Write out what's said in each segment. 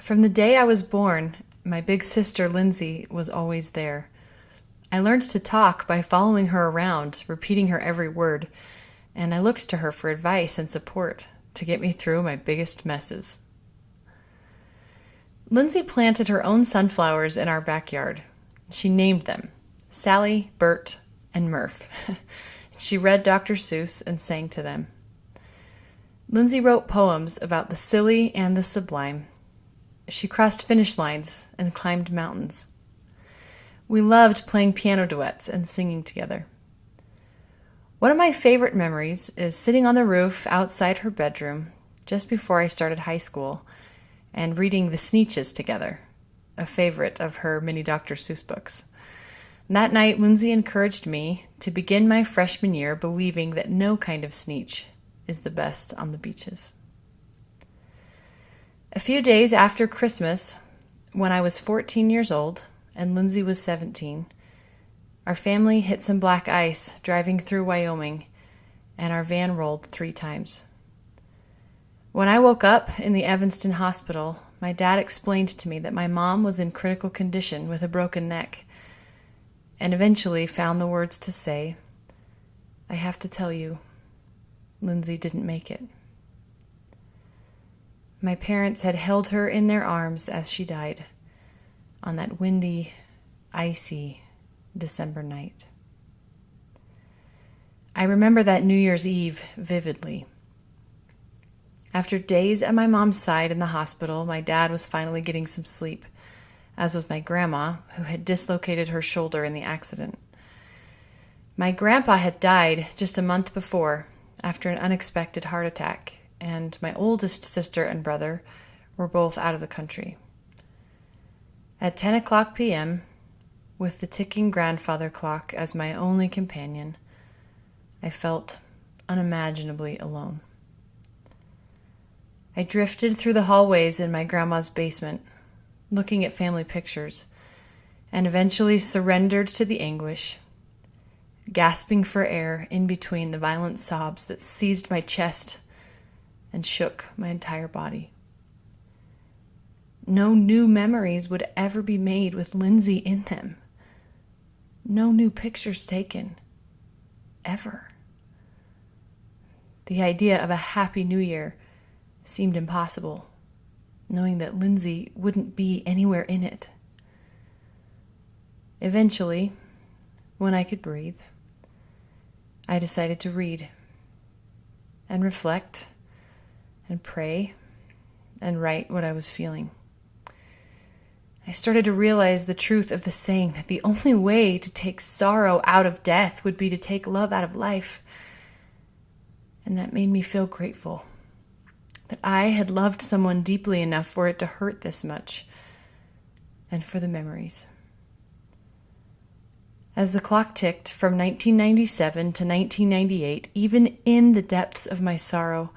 From the day I was born, my big sister Lindsay was always there. I learned to talk by following her around, repeating her every word, and I looked to her for advice and support to get me through my biggest messes. Lindsay planted her own sunflowers in our backyard. She named them Sally, Bert, and Murph. She read Dr. Seuss and sang to them. Lindsay wrote poems about the silly and the sublime. She crossed finish lines and climbed mountains. We loved playing piano duets and singing together. One of my favorite memories is sitting on the roof outside her bedroom just before I started high school and reading The Sneetches together, a favorite of her mini Dr. Seuss books. And that night, Lindsay encouraged me to begin my freshman year believing that no kind of Sneetch is the best on the beaches. A few days after Christmas, when I was 14 years old and Lindsay was 17, our family hit some black ice driving through Wyoming, and our van rolled 3 times. When I woke up in the Evanston hospital, my dad explained to me that my mom was in critical condition with a broken neck, and eventually found the words to say, "I have to tell you, Lindsay didn't make it." My parents had held her in their arms as she died on that windy, icy December night. I remember that New Year's Eve vividly. After days at my mom's side in the hospital, my dad was finally getting some sleep, as was my grandma, who had dislocated her shoulder in the accident. My grandpa had died just a month before after an unexpected heart attack, and my oldest sister and brother were both out of the country. At 10 o'clock p.m., with the ticking grandfather clock as my only companion, I felt unimaginably alone. I drifted through the hallways in my grandma's basement, looking at family pictures, and eventually surrendered to the anguish, gasping for air in between the violent sobs that seized my chest and shook my entire body. No new memories would ever be made with Lindsay in them. No new pictures taken. Ever. The idea of a happy new year seemed impossible, knowing that Lindsay wouldn't be anywhere in it. Eventually, when I could breathe, I decided to read and reflect and pray and write what I was feeling. I started to realize the truth of the saying that the only way to take sorrow out of death would be to take love out of life. And that made me feel grateful that I had loved someone deeply enough for it to hurt this much, and for the memories. As the clock ticked from 1997 to 1998, even in the depths of my sorrow,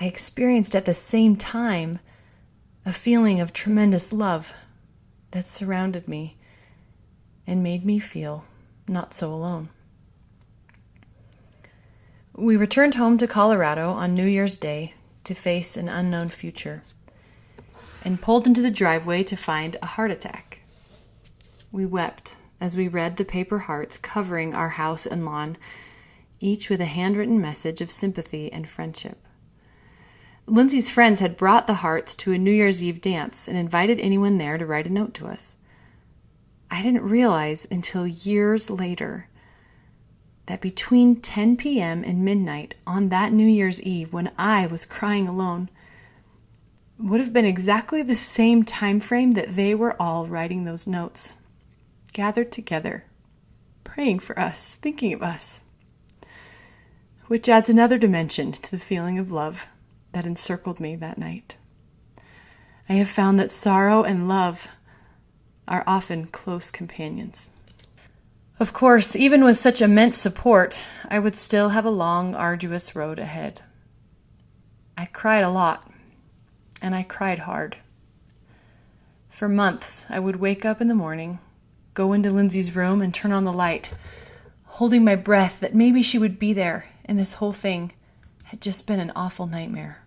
I experienced at the same time a feeling of tremendous love that surrounded me and made me feel not so alone. We returned home to Colorado on New Year's Day to face an unknown future, and pulled into the driveway to find a heart attack. We wept as we read the paper hearts covering our house and lawn, each with a handwritten message of sympathy and friendship. Lindsay's friends had brought the hearts to a New Year's Eve dance and invited anyone there to write a note to us. I didn't realize until years later that between 10 p.m. and midnight on that New Year's Eve, when I was crying alone, would have been exactly the same time frame that they were all writing those notes, gathered together, praying for us, thinking of us, which adds another dimension to the feeling of love that encircled me that night. I have found that sorrow and love are often close companions. Of course, even with such immense support, I would still have a long, arduous road ahead. I cried a lot, and I cried hard. For months, I would wake up in the morning, go into Lindsay's room and turn on the light, holding my breath that maybe she would be there and this whole thing had just been an awful nightmare.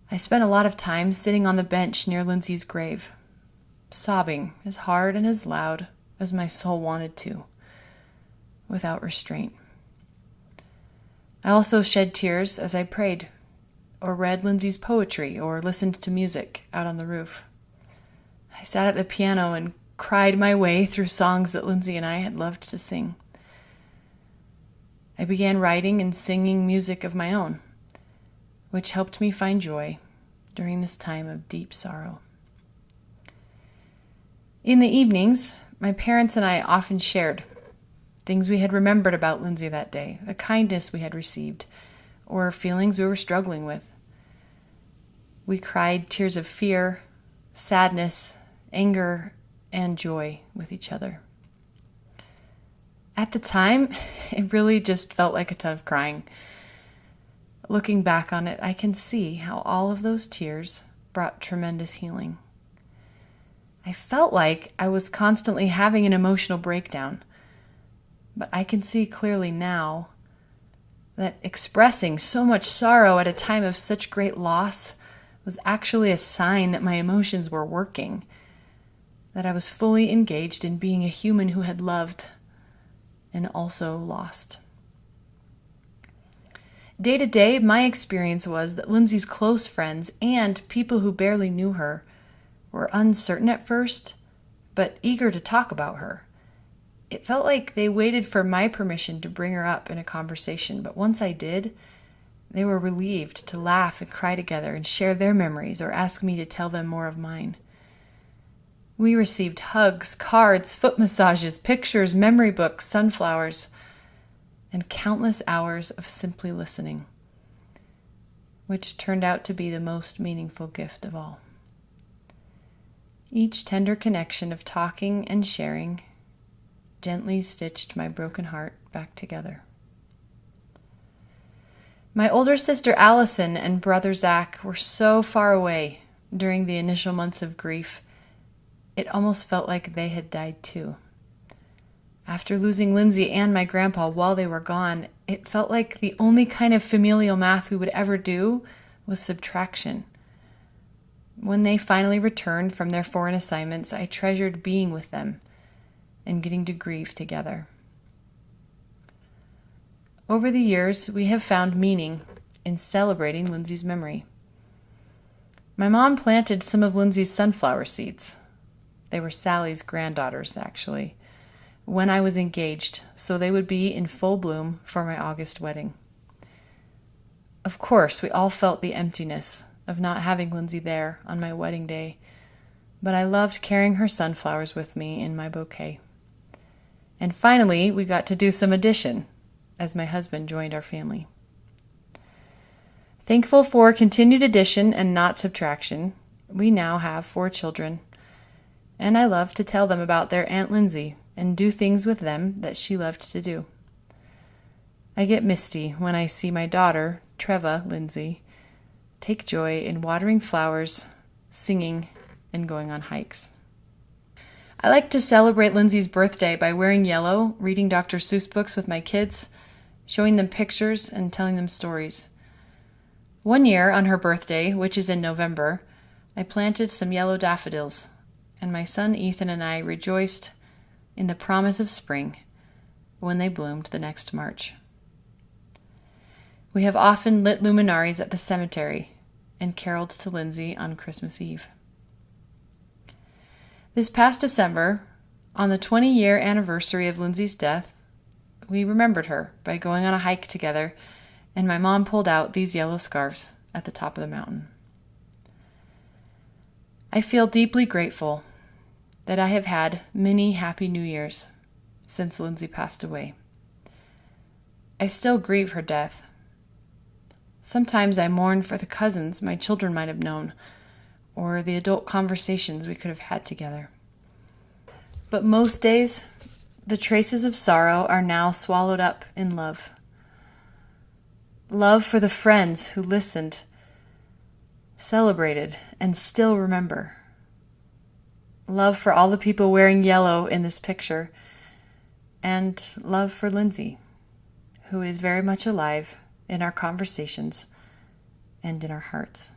I spent a lot of time sitting on the bench near Lindsay's grave, sobbing as hard and as loud as my soul wanted to, without restraint. I also shed tears as I prayed, or read Lindsay's poetry, or listened to music out on the roof. I sat at the piano and cried my way through songs that Lindsay and I had loved to sing. I began writing and singing music of my own, which helped me find joy during this time of deep sorrow. In the evenings, my parents and I often shared things we had remembered about Lindsay that day, a kindness we had received, or feelings we were struggling with. We cried tears of fear, sadness, anger, and joy with each other. At the time, it really just felt like a ton of crying. Looking back on it, I can see how all of those tears brought tremendous healing. I felt like I was constantly having an emotional breakdown, but I can see clearly now that expressing so much sorrow at a time of such great loss was actually a sign that my emotions were working, that I was fully engaged in being a human who had loved and also lost. Day to day, my experience was that Lindsay's close friends and people who barely knew her were uncertain at first, but eager to talk about her. It felt like they waited for my permission to bring her up in a conversation, but once I did, they were relieved to laugh and cry together and share their memories or ask me to tell them more of mine. We received hugs, cards, foot massages, pictures, memory books, sunflowers, and countless hours of simply listening, which turned out to be the most meaningful gift of all. Each tender connection of talking and sharing gently stitched my broken heart back together. My older sister Allison and brother Zach were so far away during the initial months of grief, it almost felt like they had died too. After losing Lindsay and my grandpa while they were gone, it felt like the only kind of familial math we would ever do was subtraction. When they finally returned from their foreign assignments, I treasured being with them and getting to grieve together. Over the years, we have found meaning in celebrating Lindsay's memory. My mom planted some of Lindsay's sunflower seeds. They were Sally's granddaughters, actually, when I was engaged, so they would be in full bloom for my August wedding. Of course, we all felt the emptiness of not having Lindsay there on my wedding day, but I loved carrying her sunflowers with me in my bouquet. And finally, we got to do some addition as my husband joined our family. Thankful for continued addition and not subtraction, we now have 4 children, and I love to tell them about their Aunt Lindsay and do things with them that she loved to do. I get misty when I see my daughter, Treva Lindsay, take joy in watering flowers, singing, and going on hikes. I like to celebrate Lindsay's birthday by wearing yellow, reading Dr. Seuss books with my kids, showing them pictures, and telling them stories. One year, on her birthday, which is in November, I planted some yellow daffodils, and my son Ethan and I rejoiced in the promise of spring when they bloomed the next March. We have often lit luminaries at the cemetery and caroled to Lindsay on Christmas Eve. This past December, on the 20-year anniversary of Lindsay's death, we remembered her by going on a hike together, and my mom pulled out these yellow scarves at the top of the mountain. I feel deeply grateful that I have had many happy New Years since Lindsay passed away. I still grieve her death. Sometimes I mourn for the cousins my children might have known, or the adult conversations we could have had together. But most days, the traces of sorrow are now swallowed up in love. Love for the friends who listened, celebrated, and still remember. Love for all the people wearing yellow in this picture, and love for Lindsay, who is very much alive in our conversations and in our hearts.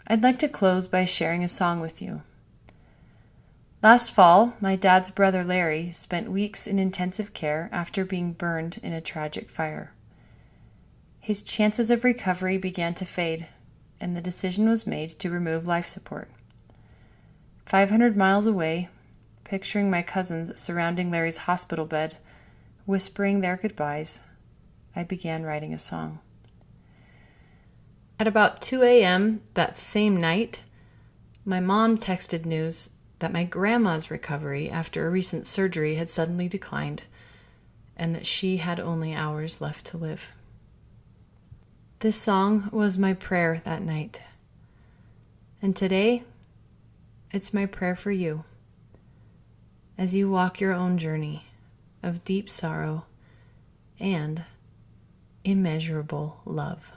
I'd like to close by sharing a song with you. Last fall, my dad's brother Larry spent weeks in intensive care after being burned in a tragic fire. His chances of recovery began to fade, and the decision was made to remove life support. 500 miles away, picturing my cousins surrounding Larry's hospital bed, whispering their goodbyes, I began writing a song. At about 2 a.m. that same night, my mom texted news that my grandma's recovery after a recent surgery had suddenly declined, and that she had only hours left to live. This song was my prayer that night, and today, it's my prayer for you, as you walk your own journey of deep sorrow and immeasurable love.